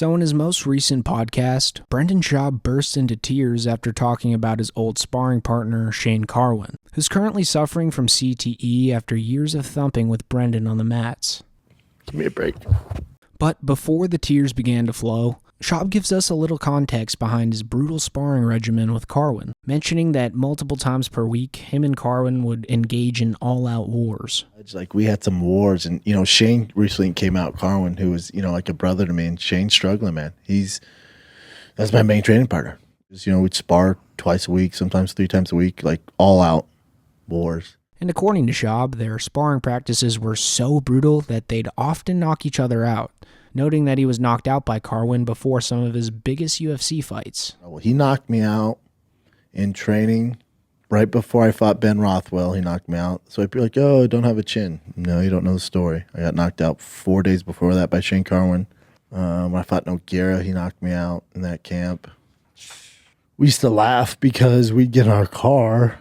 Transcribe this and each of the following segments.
So in his most recent podcast, Brendan Schaub burst into tears after talking about his old sparring partner, Shane Carwin, who's currently suffering from CTE after years of thumping with Brendan on the mats. Give me a break. But before the tears began to flow, Schaub gives us a little context behind his brutal sparring regimen with Carwin, mentioning that multiple times per week, him and Carwin would engage in all-out wars. It's like we had some wars, and Shane recently came out. Carwin, who was like a brother to me, and Shane's struggling, man. That's my main training partner. We'd spar twice a week, sometimes 3 times a week, like all-out wars. And according to Schaub, their sparring practices were so brutal that they'd often knock each other out, noting that he was knocked out by Carwin before some of his biggest UFC fights. Well, he knocked me out in training right before I fought Ben Rothwell. He knocked me out. So I'd be like, oh, I don't have a chin. No, you don't know the story. I got knocked out 4 days before that by Shane Carwin. When I fought Nogueira, he knocked me out in that camp. We used to laugh because we'd get in our car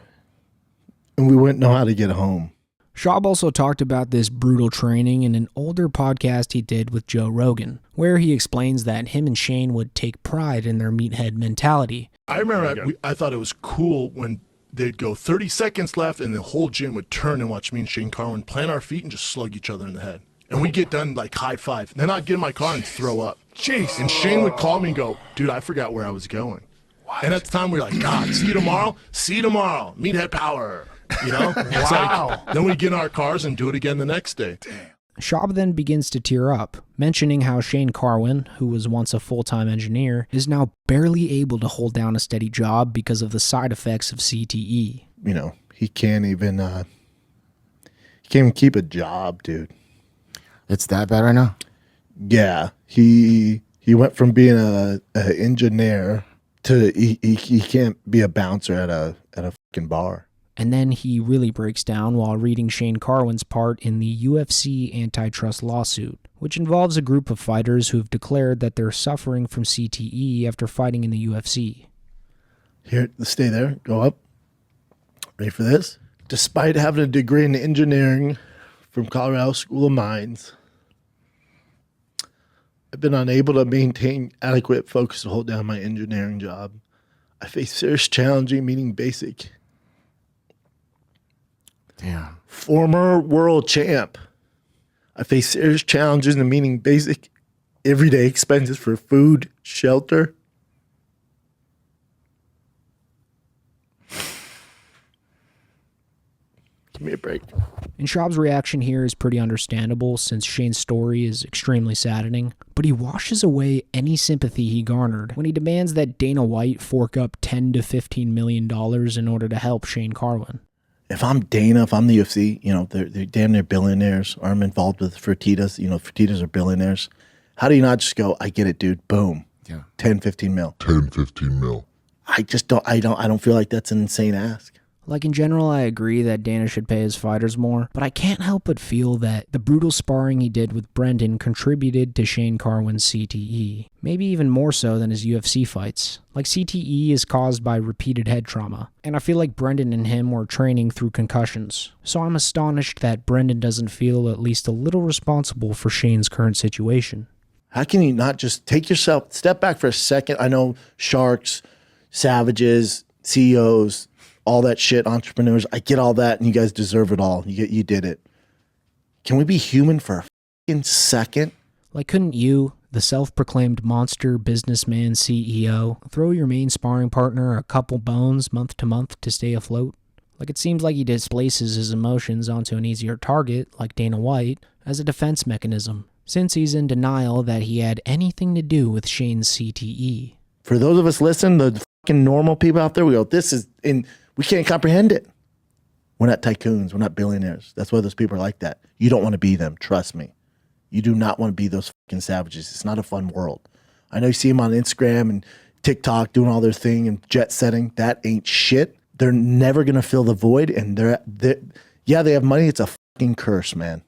and we wouldn't know how to get home. Schaub also talked about this brutal training in an older podcast he did with Joe Rogan, where he explains that him and Shane would take pride in their meathead mentality. I remember I thought it was cool when they'd go 30 seconds left and the whole gym would turn and watch me and Shane Carwin plant our feet and just slug each other in the head. And we'd get done like high five. Then I'd get in my car and throw up. Jeez. And Shane would call me and go, dude, I forgot where I was going. What? And at the time we were like, God, see you tomorrow? See you tomorrow. Meathead power. Wow. It's like, then we get in our cars and do it again the next day. Damn. Schaub then begins to tear up, mentioning how Shane Carwin, who was once a full-time engineer, is now barely able to hold down a steady job because of the side effects of CTE. He can't even keep a job, dude. It's that bad right now? Yeah. He went from being a engineer to he can't be a bouncer at a fucking bar. And then he really breaks down while reading Shane Carwin's part in the UFC antitrust lawsuit, which involves a group of fighters who have declared that they're suffering from CTE after fighting in the UFC. Here, stay there. Go up. Ready for this? Despite having a degree in engineering from Colorado School of Mines, I've been unable to maintain adequate focus to hold down my engineering job. I face serious challenging, meaning basic. Damn. Former world champ. I face serious challenges in meeting basic everyday expenses for food, shelter. Give me a break. And Schaub's reaction here is pretty understandable since Shane's story is extremely saddening, but he washes away any sympathy he garnered when he demands that Dana White fork up $10 to $15 million in order to help Shane Carwin. If I'm Dana, if I'm the UFC, they're damn near billionaires, or I'm involved with Fertittas, Fertittas are billionaires. How do you not just go, I get it, dude, boom, yeah, 10, 15 mil. 10, 15 mil. I don't feel like that's an insane ask. Like in general, I agree that Dana should pay his fighters more, but I can't help but feel that the brutal sparring he did with Brendan contributed to Shane Carwin's CTE, maybe even more so than his UFC fights. Like CTE is caused by repeated head trauma, and I feel like Brendan and him were training through concussions, so I'm astonished that Brendan doesn't feel at least a little responsible for Shane's current situation. How can you not just step back for a second? I know sharks, savages, CEOs, all that shit, entrepreneurs, I get all that, and you guys deserve it all. You did it. Can we be human for a fucking second? Like, couldn't you, the self-proclaimed monster businessman CEO, throw your main sparring partner a couple bones month to month to stay afloat? Like, it seems like he displaces his emotions onto an easier target, like Dana White, as a defense mechanism, since he's in denial that he had anything to do with Shane's CTE. For those of us listening, the fucking normal people out there, we go, we can't comprehend it. We're not tycoons. We're not billionaires. That's why those people are like that. You don't want to be them. Trust me. You do not want to be those fucking savages. It's not a fun world. I know you see them on Instagram and TikTok doing all their thing and jet setting. That ain't shit. They're never going to fill the void. And they have money. It's a fucking curse, man.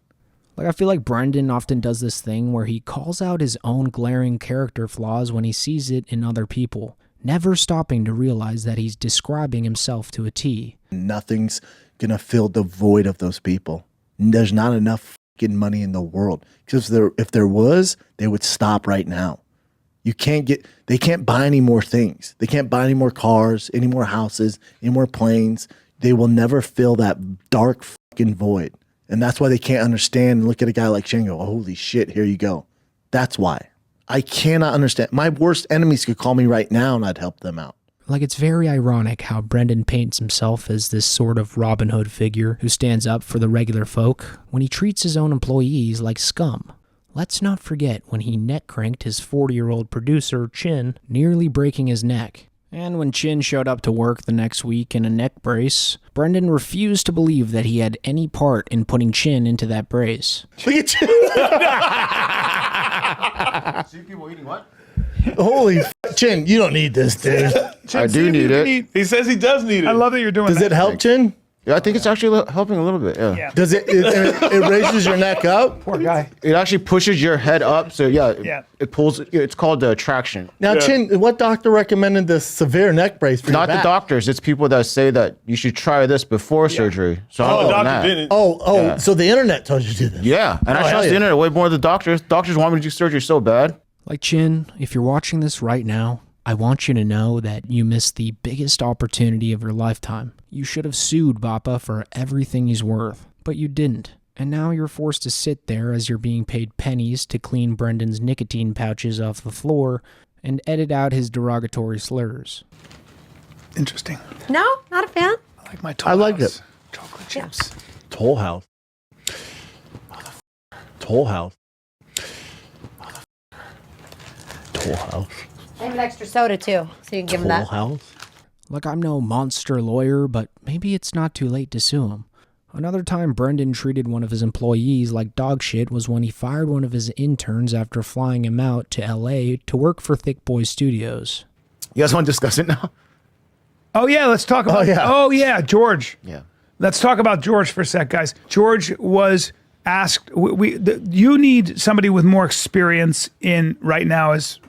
Like, I feel like Brendan often does this thing where he calls out his own glaring character flaws when he sees it in other people, never stopping to realize that he's describing himself to a T. Nothing's going to fill the void of those people. There's not enough fucking money in the world. Because if there was, they would stop right now. You can't get, they can't buy any more things. They can't buy any more cars, any more houses, any more planes. They will never fill that dark fucking void. And that's why they can't understand and look at a guy like Shane and go, oh, holy shit, here you go. That's why. I cannot understand. My worst enemies could call me right now and I'd help them out. Like, it's very ironic how Brendan paints himself as this sort of Robin Hood figure who stands up for the regular folk when he treats his own employees like scum. Let's not forget when he neck cranked his 40-year-old producer, Chin, nearly breaking his neck. And when Chin showed up to work the next week in a neck brace, Brendan refused to believe that he had any part in putting Chin into that brace. Look at you. See people eating what? Holy Chin, you don't need this, dude. I do need it. He says he does need it. I love that you're doing Does that. it help, Chin? Yeah, I think it's actually helping a little bit. Yeah. Does it raises your neck up? Poor guy. It actually pushes your head up. So Yeah. it pulls. It's called traction. Now, Chin, what doctor recommended this severe neck brace for Not your the back? doctors. It's people that say that you should try this before surgery. So Oh, I'm the doing doctor that. didn't. Oh, so the internet told you to do this. Yeah, and I hell trust yeah. the internet way more than the doctors. Doctors want me to do surgery so bad. Like, Chin, if you're watching this right now, I want you to know that you missed the biggest opportunity of your lifetime. You should have sued Bapa for everything he's worth, but you didn't. And now you're forced to sit there as you're being paid pennies to clean Brendan's nicotine pouches off the floor and edit out his derogatory slurs. Interesting. No, not a fan. I like my Toll I like House it. chocolate chips. Toll House. Toll House. Toll House. I have an extra soda too, so you can give him Toll that. House. Like, I'm no monster lawyer, but maybe it's not too late to sue him. Another time Brendan treated one of his employees like dog shit was when he fired one of his interns after flying him out to LA to work for Thick Boy Studios. You guys want to discuss it now? Oh yeah, let's talk about. Oh yeah, George. Yeah. Let's talk about George for a sec, guys. George was asked. You need somebody with more experience in right now as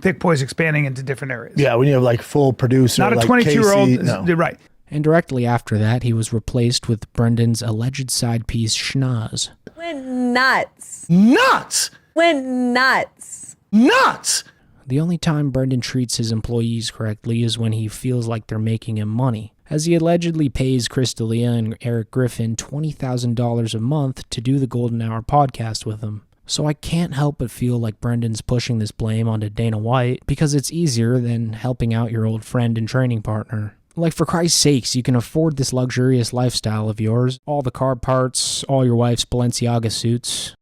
Thick Boy's expanding into different areas. Yeah, when you have like full producer, Not a like 22-year-old. Casey, no. Right. And directly after that, he was replaced with Brendan's alleged side piece, Schnoz. Went nuts. Nuts! Went nuts. Nuts! The only time Brendan treats his employees correctly is when he feels like they're making him money, as he allegedly pays Chris D'Elia and Eric Griffin $20,000 a month to do the Golden Hour podcast with him. So I can't help but feel like Brendan's pushing this blame onto Dana White because it's easier than helping out your old friend and training partner. Like, for Christ's sakes, you can afford this luxurious lifestyle of yours, all the car parts, all your wife's Balenciaga suits.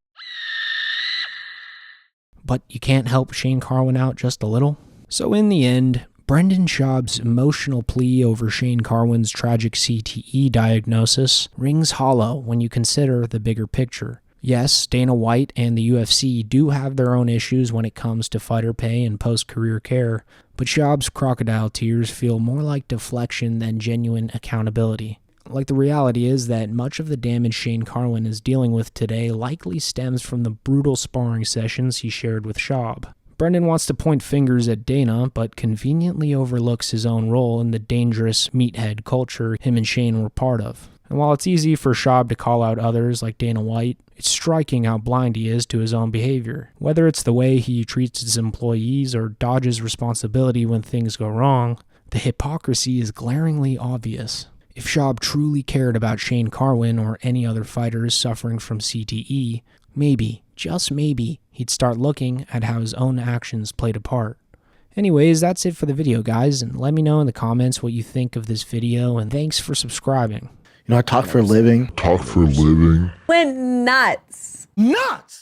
But you can't help Shane Carwin out just a little? So in the end, Brendan Schaub's emotional plea over Shane Carwin's tragic CTE diagnosis rings hollow when you consider the bigger picture. Yes, Dana White and the UFC do have their own issues when it comes to fighter pay and post-career care, but Schaub's crocodile tears feel more like deflection than genuine accountability. Like, the reality is that much of the damage Shane Carwin is dealing with today likely stems from the brutal sparring sessions he shared with Schaub. Brendan wants to point fingers at Dana, but conveniently overlooks his own role in the dangerous meathead culture him and Shane were part of. And while it's easy for Schaub to call out others like Dana White, it's striking how blind he is to his own behavior. Whether it's the way he treats his employees or dodges responsibility when things go wrong, the hypocrisy is glaringly obvious. If Schaub truly cared about Shane Carwin or any other fighters suffering from CTE, maybe, just maybe, he'd start looking at how his own actions played a part. Anyways, that's it for the video, guys, and let me know in the comments what you think of this video, and thanks for subscribing. You know, I talk for a living. Went nuts. Nuts!